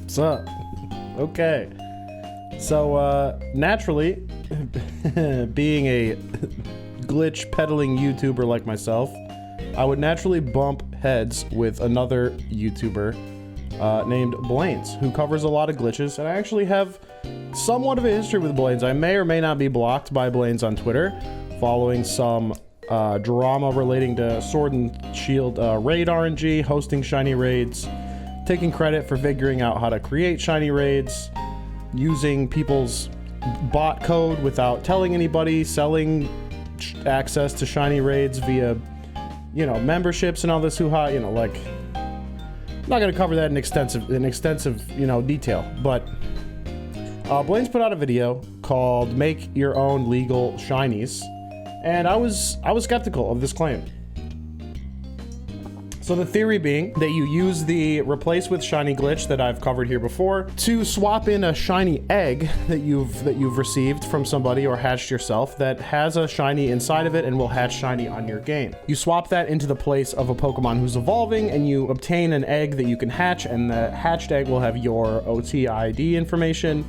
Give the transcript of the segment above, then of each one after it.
What's up? Okay. So, naturally, being a glitch peddling YouTuber like myself, I would naturally bump heads with another YouTuber named Blaines, who covers a lot of glitches, and I actually have somewhat of a history with Blaines. I may or may not be blocked by Blaines on Twitter, following some drama relating to Sword and Shield raid RNG, hosting shiny raids, taking credit for figuring out how to create shiny raids, using people's bot code without telling anybody, selling access to shiny raids via, you know, memberships and all this hoo-ha, you know, like, I'm not gonna cover that in extensive, you know, detail, but Blaines put out a video called Make Your Own Legal Shinies, and I was skeptical of this claim. So the theory being that you use the replace with shiny glitch that I've covered here before to swap in a shiny egg that you've received from somebody or hatched yourself that has a shiny inside of it and will hatch shiny on your game. You swap that into the place of a Pokemon who's evolving, and you obtain an egg that you can hatch, and the hatched egg will have your OTID information,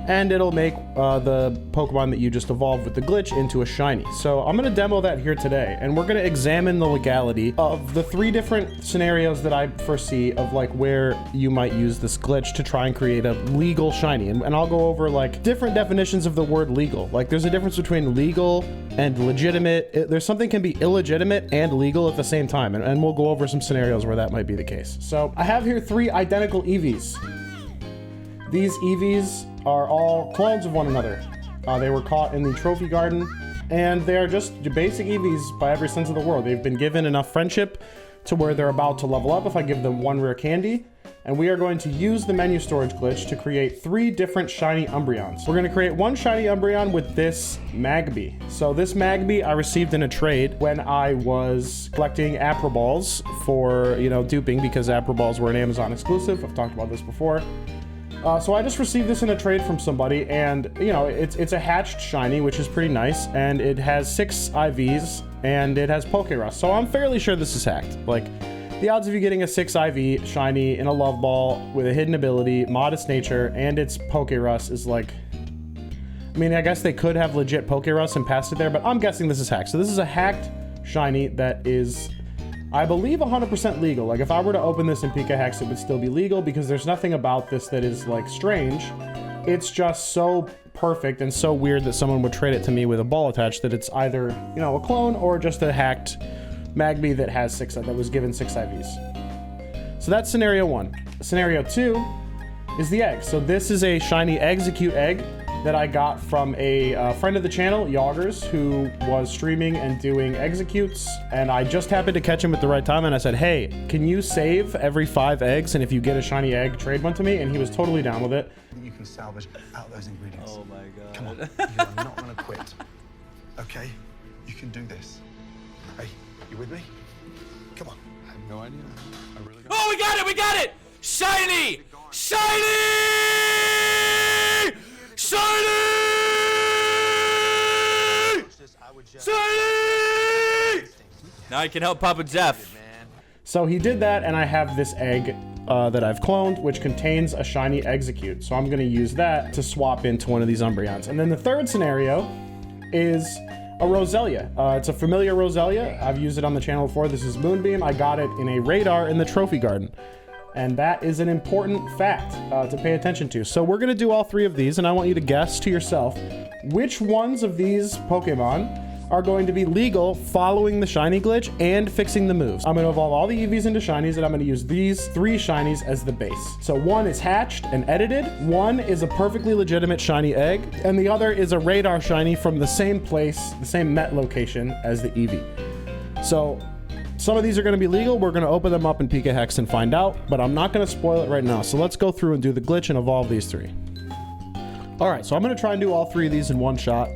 and it'll make the Pokemon that you just evolved with the glitch into a shiny. So I'm gonna demo that here today, and we're gonna examine the legality of the 3 different scenarios that I foresee of like where you might use this glitch to try and create a legal shiny. And I'll go over like different definitions of the word legal. Like there's a difference between legal and legitimate. There's something can be illegitimate and legal at the same time, and we'll go over some scenarios where that might be the case. So I have here 3 identical EVs. These EVs are all clones of one another. They were caught in the trophy garden, and they are just basic EVs by every sense of the word. They've been given enough friendship to where they're about to level up if I give them 1 rare candy, and we are going to use the menu storage glitch to create 3 different shiny Umbreons. We're gonna create 1 shiny Umbreon with this Magby. So this Magby I received in a trade when I was collecting Apra Balls for, you know, duping, because Apra Balls were an Amazon exclusive. I've talked about this before. So I just received this in a trade from somebody, and you know, it's a hatched shiny, which is pretty nice, and it has 6 IVs, and it has PkHex. So I'm fairly sure this is hacked. Like, the odds of you getting a 6 IV shiny in a love ball with a hidden ability, modest nature, and it's PkHex is like, I mean, I guess they could have legit PkHex and passed it there, but I'm guessing this is hacked. So this is a hacked shiny that is, I believe, 100% legal. Like if I were to open this in PkHex, it would still be legal because there's nothing about this that is like strange. It's just so perfect and so weird that someone would trade it to me with a ball attached that it's either, you know, a clone or just a hacked Magby that has that was given 6 IVs. So that's scenario 1. Scenario 2 is the egg. So this is a shiny execute egg that I got from a friend of the channel, Yoggers, who was streaming and doing executes, and I just happened to catch him at the right time, and I said, hey, can you save every 5 eggs, and if you get a shiny egg, trade one to me? And he was totally down with it. You can salvage out those ingredients. Oh my god. Come on, you are not gonna quit. Okay? You can do this. Hey, you with me? Come on. I have no idea. I really don't. Oh, we got it! We got it! Shiny! Shiny! Shiny! Shiny! Now I can help Papa Jeff. So he did that, and I have this egg that I've cloned, which contains a shiny execute. So I'm gonna use that to swap into one of these Umbreons. And then the 3rd scenario is a Roselia. It's a familiar Roselia. I've used it on the channel before. This is Moonbeam. I got it in a radar in the trophy garden. And that is an important fact to pay attention to. So we're gonna do all 3 of these, and I want you to guess to yourself which ones of these Pokemon are going to be legal following the shiny glitch and fixing the moves. I'm gonna evolve all the EVs into shinies, and I'm gonna use these 3 shinies as the base. So 1 is hatched and edited, 1 is a perfectly legitimate shiny egg, and the other is a radar shiny from the same place, the same Met location as the EV. So some of these are gonna be legal. We're gonna open them up in PkHex and find out, but I'm not gonna spoil it right now. So let's go through and do the glitch and evolve these 3. All right, so I'm gonna try and do all 3 of these in one shot.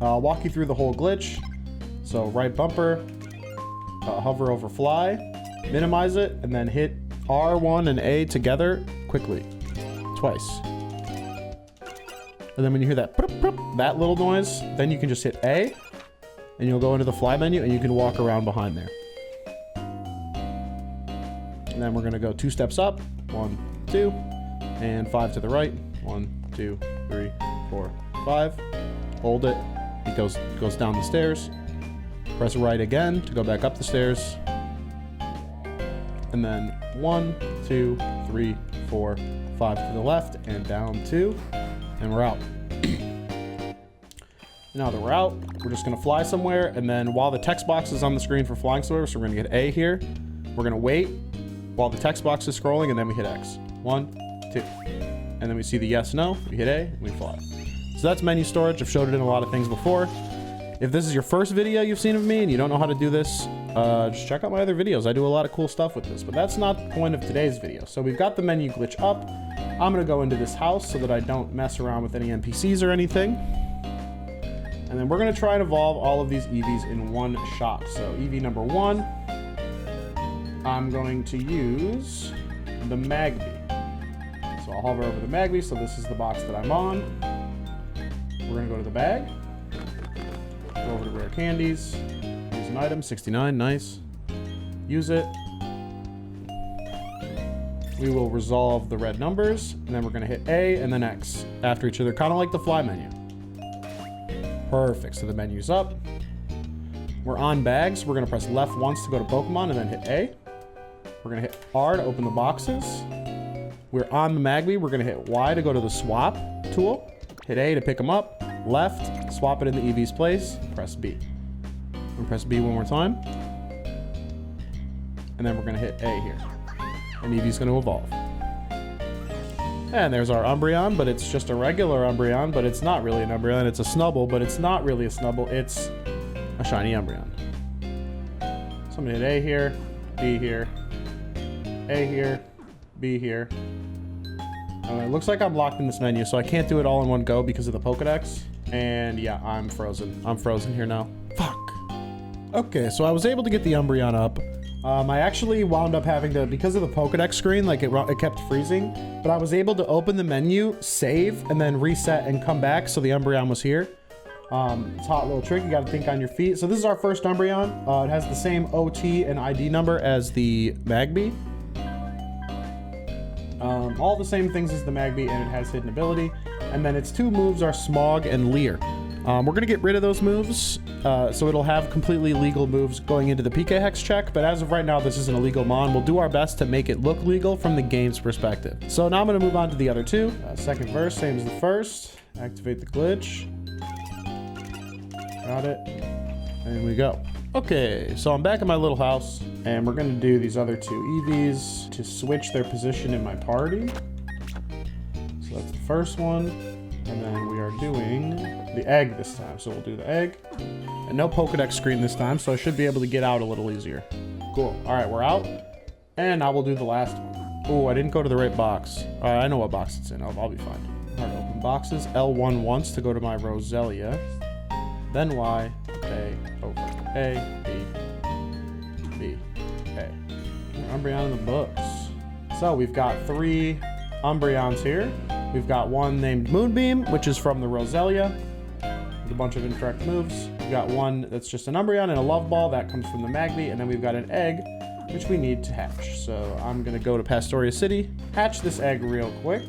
I'll walk you through the whole glitch. So right bumper, hover over fly, minimize it, and then hit R1 and A together quickly, twice. And then when you hear that, that little noise, then you can just hit A, and you'll go into the fly menu, and you can walk around behind there. And then we're gonna go 2 steps up, 1, 2, and 5 to the right. 1, 2, 3, 4, 5. Hold it. It goes down the stairs. Press right again to go back up the stairs. And then 1, 2, 3, 4, 5 to the left and down 2. And we're out. Now that we're out, we're just gonna fly somewhere, and then while the text box is on the screen for flying somewhere, so we're gonna get A here. We're gonna wait while the text box is scrolling, and then we hit X. 1, 2. And then we see the yes, no, we hit A, and we fly. So that's menu storage. I've showed it in a lot of things before. If this is your first video you've seen of me and you don't know how to do this, just check out my other videos. I do a lot of cool stuff with this, but that's not the point of today's video. So we've got the menu glitch up. I'm gonna go into this house so that I don't mess around with any NPCs or anything. And then we're gonna try and evolve all of these EVs in one shot. So EV number 1, I'm going to use the Magby. So I'll hover over the Magby, so this is the box that I'm on. We're gonna go to the bag, go over to rare candies, use an item, 69, nice. Use it. We will resolve the red numbers, and then we're gonna hit A and then X after each other, kind of like the fly menu. Perfect, so the menu's up. We're on bags. We're gonna press left once to go to Pokemon and then hit A. We're gonna hit R to open the boxes. We're on the Magby. We're gonna hit Y to go to the swap tool. Hit A to pick them up. Left, swap it in the EV's place. Press B. And press B one more time. And then we're gonna hit A here. And Eevee's gonna evolve. And there's our Umbreon, but it's just a regular Umbreon, but it's not really an Umbreon. It's a Snubble, but it's not really a Snubble. It's a shiny Umbreon. So I'm gonna hit A here, B here, A here, B here. It looks like I'm locked in this menu, so I can't do it all in one go because of the PkHex. And yeah, I'm frozen. I'm frozen here now. Fuck. Okay, so I was able to get the Umbreon up. I actually wound up having to, because of the PkHex screen, like it kept freezing, but I was able to open the menu, save, and then reset and come back, so the Umbreon was here. It's a hot little trick. You got to think on your feet. So this is our first Umbreon. It has the same OT and ID number as the Magby. All the same things as the Magby, and it has hidden ability. And then its 2 moves are Smog and Leer. We're going to get rid of those moves, so it'll have completely legal moves going into the PkHex check, but as of right now, this is an illegal mon. We'll do our best to make it look legal from the game's perspective. So now I'm going to move on to the other 2. Second verse, same as the first. Activate the glitch. Got it. And we go. Okay, so I'm back in my little house, and we're going to do these other 2 EVs to switch their position in my party. So that's the first one. And then we are doing the egg this time. So we'll do the egg. And no PkHex screen this time, so I should be able to get out a little easier. Cool. All right, we're out. And now we'll do the last one. Oh, I didn't go to the right box. All right, I know what box it's in. I'll be fine. All right, open boxes. L1 once to go to my Roselia. Then Y, A, over. A, B, B, A. Umbreon in the books. So we've got 3 Umbreons here. We've got one named Moonbeam, which is from the Roselia, with a bunch of incorrect moves. We've got one that's just an Umbreon and a Love Ball, that comes from the Magby, and then we've got an egg, which we need to hatch. So I'm gonna go to Pastoria City, hatch this egg real quick.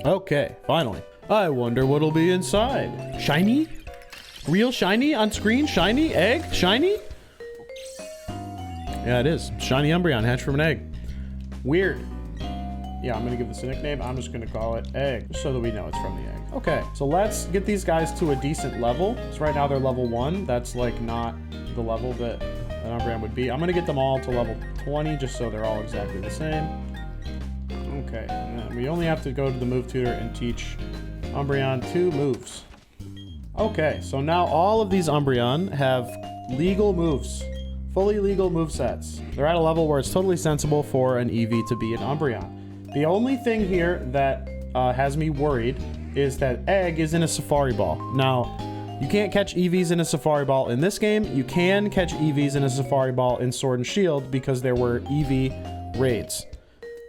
Okay, finally. I wonder what'll be inside. Shiny? Real shiny on screen? Shiny? Egg? Shiny? Yeah, it is. Shiny Umbreon hatched from an egg. Weird. Yeah, I'm gonna give this a nickname. I'm just gonna call it Egg, just so that we know it's from the egg. Okay, so let's get these guys to a decent level. So right now they're level 1. That's like not the level that an Umbreon would be. I'm gonna get them all to level 20, just so they're all exactly the same. Okay, and then we only have to go to the move tutor and teach Umbreon 2 moves. Okay, so now all of these Umbreon have legal moves. Fully legal movesets. They're at a level where it's totally sensible for an EV to be an Umbreon. The only thing here that has me worried is that Egg is in a Safari Ball. Now, you can't catch EVs in a Safari Ball in this game. You can catch EVs in a Safari Ball in Sword and Shield because there were EV raids.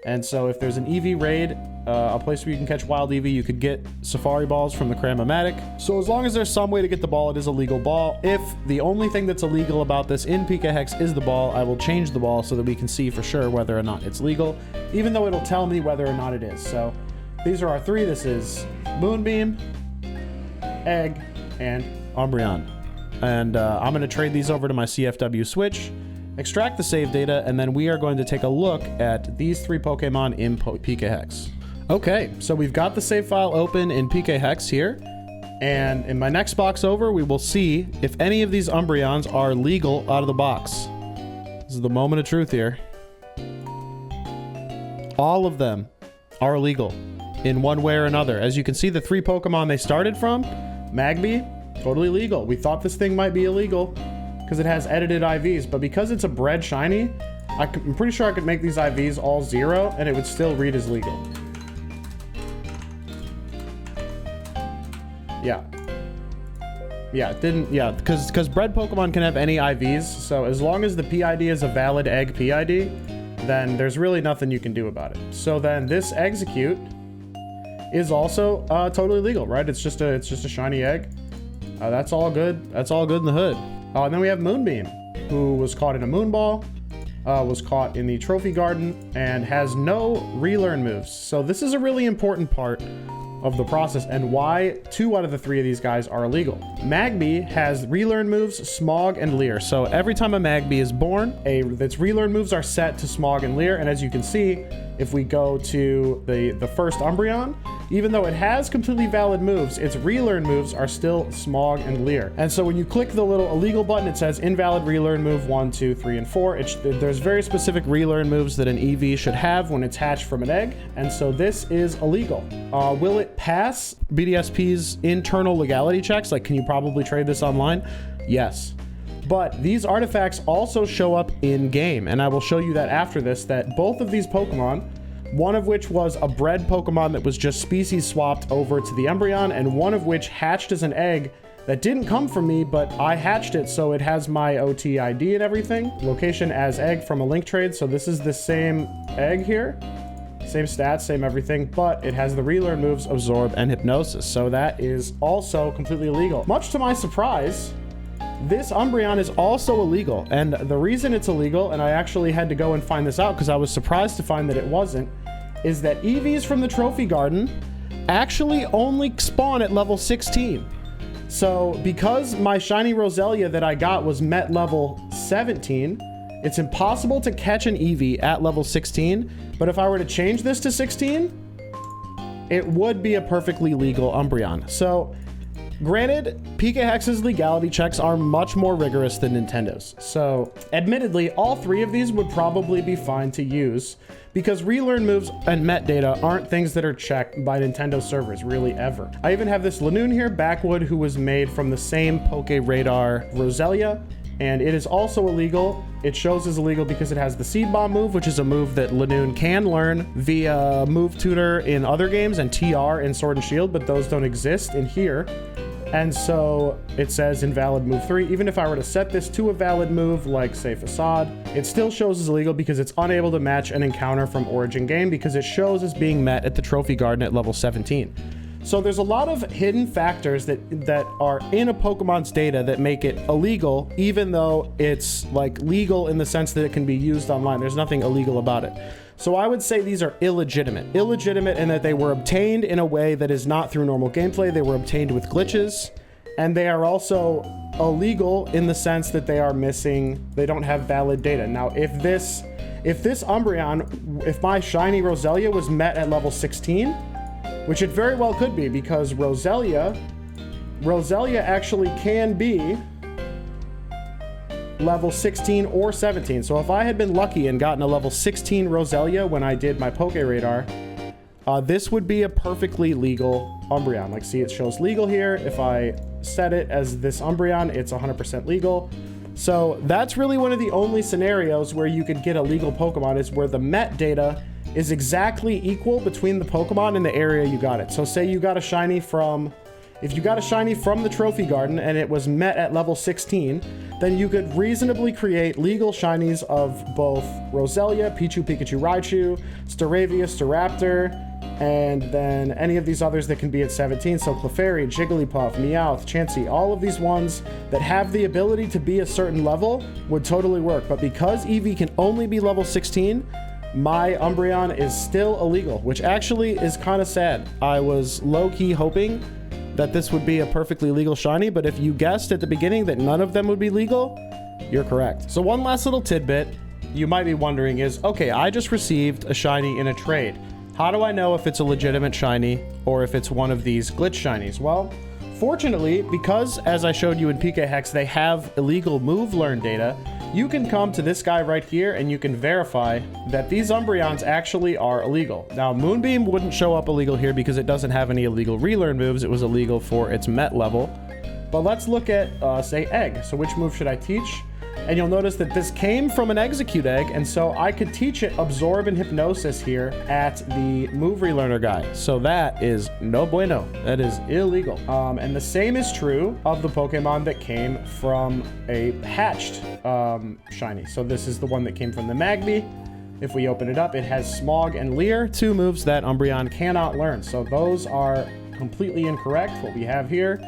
And so if there's an EV raid, a place where you can catch wild EV, you could get safari balls from the Cram-O-Matic. So as long as there's some way to get the ball, it is a legal ball. If the only thing that's illegal about this in PkHex is the ball, I will change the ball so that we can see for sure whether or not it's legal, even though it'll tell me whether or not it is. So these are our three. This is Moonbeam, Egg, and Umbreon. And I'm going to trade these over to my CFW switch, extract the save data, and then we are going to take a look at these three Pokemon in PkHex. Okay, so we've got the save file open in PkHex here, and in my next box over, we will see if any of these Umbreons are legal out of the box. This is the moment of truth here. All of them are legal in one way or another. As you can see, the three Pokemon they started from, Magby, totally legal. We thought this thing might be illegal because it has edited IVs, but because it's a bred shiny, I'm pretty sure I could make these IVs all 0 and it would still read as legal. Yeah, it didn't, yeah, because bred Pokemon can have any IVs, so as long as the PID is a valid egg PID, then there's really nothing you can do about it. So then this execute is also totally legal, right? It's just a shiny egg. That's all good. That's all good in the hood. And then we have Moonbeam, who was caught in a Moonball, was caught in the Trophy Garden, and has no relearn moves. So this is a really important part of the process and why 2 out of the 3 of these guys are illegal. Magby has relearn moves, Smog, and Leer. So every time a Magby is born, its relearn moves are set to Smog and Leer. And as you can see, if we go to the first Umbreon, even though it has completely valid moves, its relearn moves are still Smog and Leer. And so when you click the little illegal button, it says invalid relearn move 1, 2, 3, and 4. There's very specific relearn moves that an EV should have when it's hatched from an egg. And so this is illegal. Will it pass BDSP's internal legality checks? Like, can you probably trade this online? Yes. But these artifacts also show up in game, and I will show you that after this, that both of these Pokemon, one of which was a bred Pokemon that was just species swapped over to the Umbreon, and one of which hatched as an egg that didn't come from me, but I hatched it, so it has my OT ID and everything. Location as egg from a link trade, so this is the same egg here. Same stats, same everything, but it has the relearn moves, Absorb, and Hypnosis, so that is also completely illegal. Much to my surprise, this Umbreon is also illegal, and the reason it's illegal, and I actually had to go and find this out because I was surprised to find that it wasn't, is that EVs from the Trophy Garden actually only spawn at level 16. So because my shiny Roselia that I got was met level 17, it's impossible to catch an EV at level 16, but if I were to change this to 16, it would be a perfectly legal Umbreon. So granted, PkHex's legality checks are much more rigorous than Nintendo's. So admittedly, all 3 of these would probably be fine to use because relearn moves and met data aren't things that are checked by Nintendo servers really ever. I even have this Lanoon here, Backwood, who was made from the same Poke Radar Roselia, and it is also illegal. It shows as illegal because it has the Seed Bomb move, which is a move that Lanoon can learn via Move Tutor in other games and TR in Sword and Shield, but those don't exist in here. And so it says invalid move 3. Even if I were to set this to a valid move, like say Facade, it still shows as illegal because it's unable to match an encounter from Origin game because it shows as being met at the Trophy Garden at level 17. So there's a lot of hidden factors that are in a Pokemon's data that make it illegal, even though it's like legal in the sense that it can be used online. There's nothing illegal about it. So I would say these are illegitimate. Illegitimate in that they were obtained in a way that is not through normal gameplay. They were obtained with glitches, and they are also illegal in the sense that they are missing, they don't have valid data. Now, if this Umbreon, if my shiny Roselia was met at level 16, which it very well could be because Roselia actually can be level 16 or 17. So if I had been lucky and gotten a level 16 Roselia when I did my Poke Radar, this would be a perfectly legal Umbreon. Like, see, it shows legal here. If I set it as this Umbreon, it's 100% legal. So that's really one of the only scenarios where you could get a legal Pokemon, is where the met data is exactly equal between the Pokemon and the area you got it. So say you got a shiny from If you got a shiny from the trophy garden and it was met at level 16, then you could reasonably create legal shinies of both Roselia, Pichu, Pikachu, Raichu, Staravia, Staraptor, and then any of these others that can be at 17. So Clefairy, Jigglypuff, Meowth, Chansey, all of these ones that have the ability to be a certain level would totally work. But because Eevee can only be level 16, my Umbreon is still illegal, which actually is kind of sad. I was low-key hoping that this would be a perfectly legal shiny, but if you guessed at the beginning that none of them would be legal, you're correct. So one last little tidbit you might be wondering is, okay, I just received a shiny in a trade. How do I know if it's a legitimate shiny or if it's one of these glitch shinies? Well, fortunately, because as I showed you in PkHex, they have illegal move learn data, you can come to this guy right here and you can verify that these Umbreons actually are illegal. Now, Moonbeam wouldn't show up illegal here because it doesn't have any illegal relearn moves. It was illegal for its Met level. But let's look at, say, Egg. So which move should I teach? And you'll notice that this came from an Execute Egg, and so I could teach it Absorb and Hypnosis here at the Move Relearner guy. So that is no bueno. That is illegal. And the same is true of the Pokemon that came from a hatched shiny. So this is the one that came from the Magby. If we open it up, it has Smog and Leer, two moves that Umbreon cannot learn. So those are completely incorrect. What we have here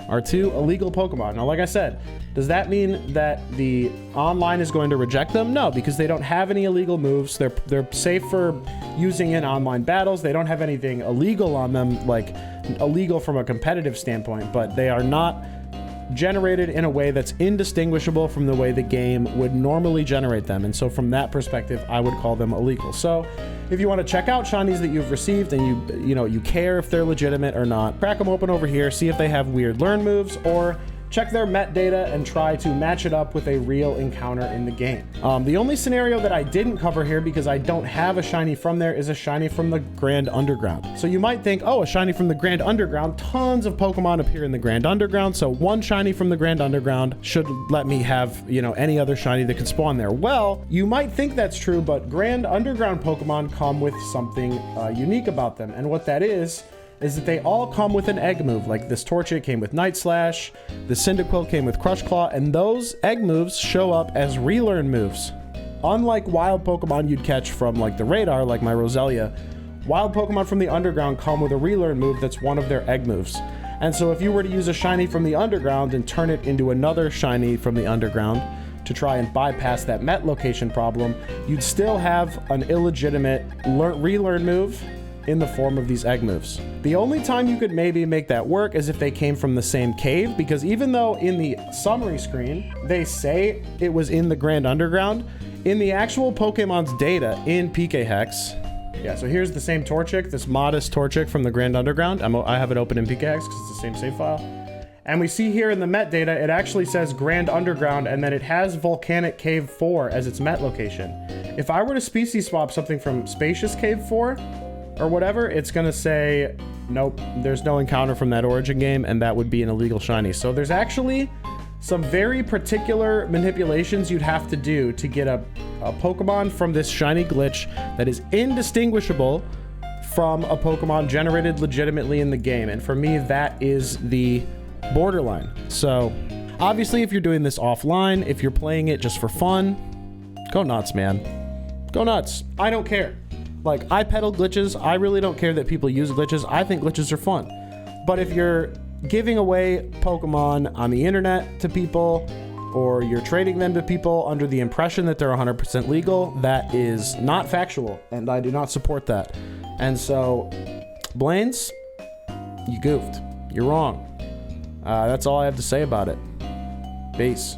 are two illegal Pokemon. Now, like I said, does that mean that the online is going to reject them? No, because they don't have any illegal moves. They're safe for using in online battles. They don't have anything illegal on them, like illegal from a competitive standpoint, but they are not generated in a way that's indistinguishable from the way the game would normally generate them. And so from that perspective, I would call them illegal. So if you want to check out shinies that you've received and you care if they're legitimate or not, crack them open over here, see if they have weird learn moves, or check their Met data and try to match it up with a real encounter in the game. The only scenario that I didn't cover here because I don't have a shiny from there is a shiny from the Grand Underground. So you might think, oh, a shiny from the Grand Underground, tons of Pokemon appear in the Grand Underground, so one shiny from the Grand Underground should let me have, any other shiny that could spawn there. Well, you might think that's true, but Grand Underground Pokemon come with something unique about them, and what that is that they all come with an egg move. Like this Torchic came with Night Slash, the Cyndaquil came with Crush Claw, and those egg moves show up as relearn moves. Unlike wild Pokemon you'd catch from like the radar, like my Roselia, wild Pokemon from the underground come with a relearn move that's one of their egg moves. And so if you were to use a shiny from the underground and turn it into another shiny from the underground to try and bypass that Met location problem, you'd still have an illegitimate relearn move in the form of these egg moves. The only time you could maybe make that work is if they came from the same cave, because even though in the summary screen they say it was in the Grand Underground, in the actual Pokemon's data in PkHex, yeah, so here's the same Torchic, this modest Torchic from the Grand Underground. I have it open in PkHex because it's the same save file. And we see here in the Met data, it actually says Grand Underground, and then it has Volcanic Cave 4 as its Met location. If I were to species swap something from Spacious Cave 4, or whatever, it's gonna say, nope, there's no encounter from that origin game, and that would be an illegal shiny. So there's actually some very particular manipulations you'd have to do to get a Pokemon from this shiny glitch that is indistinguishable from a Pokemon generated legitimately in the game. And for me, that is the borderline. So obviously, if you're doing this offline, if you're playing it just for fun, go nuts, man. Go nuts. I don't care. Like, I peddle glitches. I really don't care that people use glitches. I think glitches are fun. But if you're giving away Pokemon on the internet to people, or you're trading them to people under the impression that they're 100% legal, that is not factual, and I do not support that. And so, Blaines, you goofed. You're wrong. That's all I have to say about it. Peace.